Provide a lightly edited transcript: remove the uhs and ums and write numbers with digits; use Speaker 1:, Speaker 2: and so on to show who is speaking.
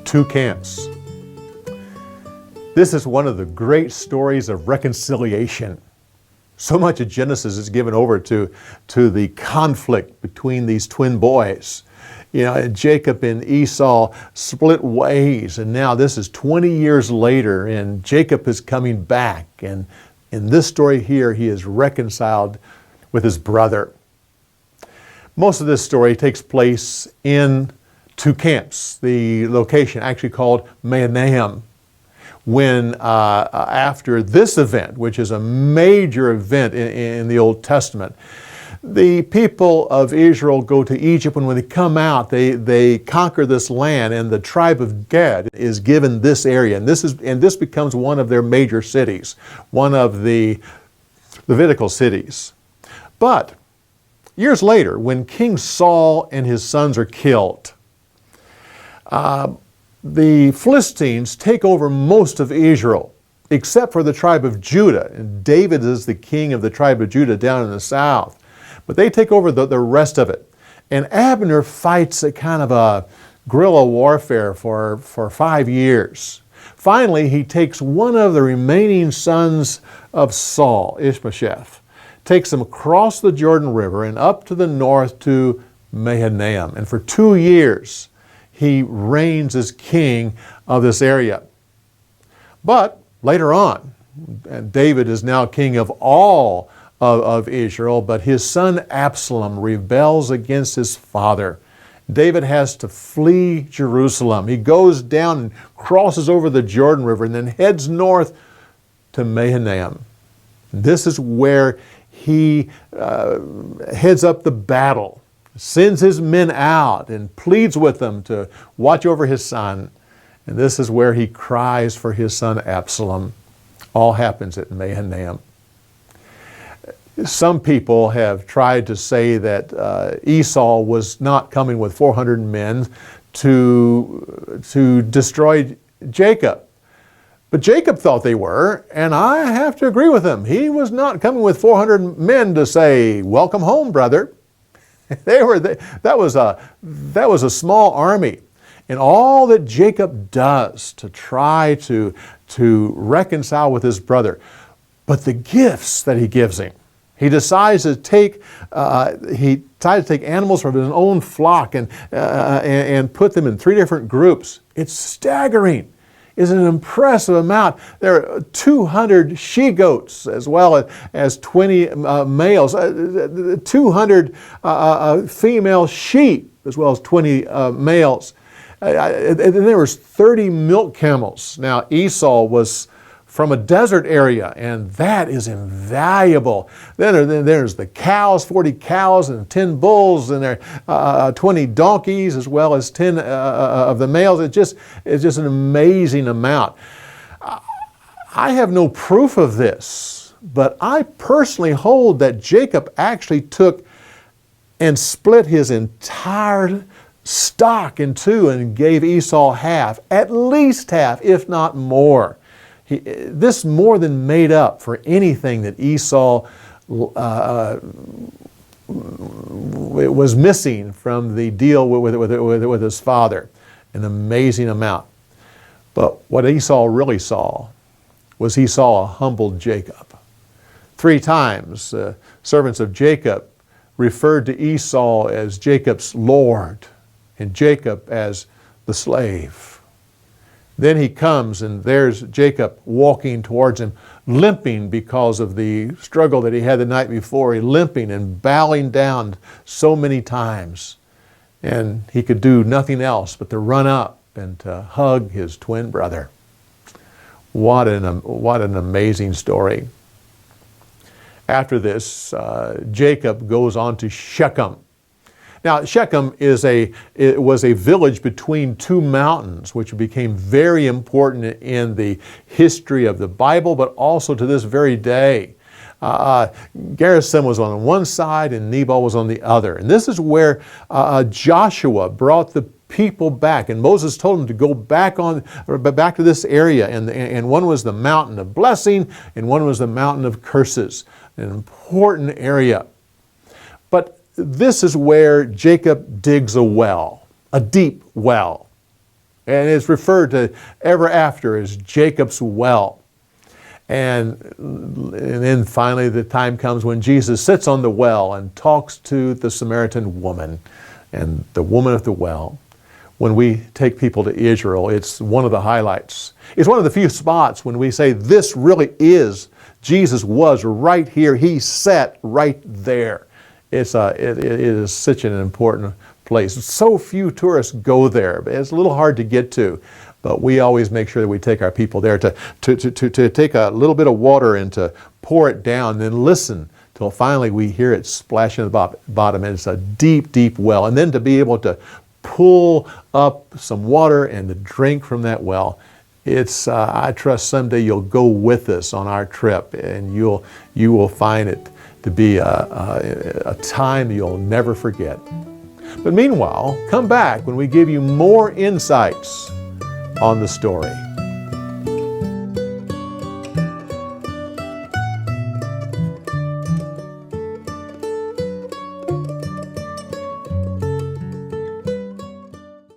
Speaker 1: Two camps. This is one of the great stories of reconciliation. So much of Genesis is given over to the conflict between these twin boys. You know, Jacob and Esau split ways, and now this is 20 years later, and Jacob is coming back, and in this story here, he is reconciled with his brother. Most of this story takes place in two camps, the location actually called Mahanaim. When after this event, which is a major event in the Old Testament, the people of Israel go to Egypt, and when they come out, they conquer this land, and the tribe of Gad is given this area, and this becomes one of their major cities, one of the Levitical cities. But years later, when King Saul and his sons are killed, the Philistines take over most of Israel, except for the tribe of Judah. And David is the king of the tribe of Judah down in the south. But they take over the rest of it. And Abner fights a kind of a guerrilla warfare for 5 years. Finally, he takes one of the remaining sons of Saul, Ishbosheth, takes him across the Jordan River and up to the north to Mahanaim. And for 2 years, he reigns as king of this area. But later on, David is now king of all of Israel, but his son Absalom rebels against his father. David has to flee Jerusalem. He goes down and crosses over the Jordan River and then heads north to Mahanaim. This is where he heads up the battle, sends his men out and pleads with them to watch over his son. And this is where he cries for his son Absalom. All happens at Mahanaim. Some people have tried to say that Esau was not coming with 400 men to destroy Jacob. But Jacob thought they were, and I have to agree with him. He was not coming with 400 men to say, "Welcome home, brother." That was a small army. And all that Jacob does to try to reconcile with his brother, but the gifts that he gives him. He decides to take animals from his own flock and put them in 3 different groups. It's staggering. It's an impressive amount. There are 200 she-goats as well as 20 males, 200 female sheep as well as 20 males. And there was 30 milk camels. Now Esau was from a desert area, and that is invaluable. Then there's the cows, 40 cows and 10 bulls, and there 20 donkeys as well as 10 of the males. It's just an amazing amount. I have no proof of this, but I personally hold that Jacob actually took and split his entire stock in 2 and gave Esau half, at least half, if not more. This more than made up for anything that Esau was missing from the deal with his father. An amazing amount. But what Esau really saw was he saw a humbled Jacob. 3 times, servants of Jacob referred to Esau as Jacob's Lord and Jacob as the slave. Then he comes, and there's Jacob walking towards him, limping because of the struggle that he had the night before. He limping and bowing down so many times. And he could do nothing else but to run up and to hug his twin brother. What an amazing story. After this, Jacob goes on to Shechem. Now, Shechem was a village between 2 mountains, which became very important in the history of the Bible, but also to this very day. Gerizim was on one side and Nebal was on the other. And this is where Joshua brought the people back, and Moses told them to go back to this area, and one was the mountain of blessing and one was the mountain of curses, an important area. But this is where Jacob digs a well, a deep well, and it's referred to ever after as Jacob's well. And then finally the time comes when Jesus sits on the well and talks to the Samaritan woman and the woman at the well. When we take people to Israel, it's one of the highlights. It's one of the few spots when we say this really is, Jesus was right here. He sat right there. It is such an important place. So few tourists go there. It's a little hard to get to. But we always make sure that we take our people there to take a little bit of water and to pour it down and then listen till finally we hear it splashing at the bottom. And it's a deep, deep well. And then to be able to pull up some water and to drink from that well. I trust someday you'll go with us on our trip, and you will find it to be a time you'll never forget. But meanwhile, come back when we give you more insights on the story.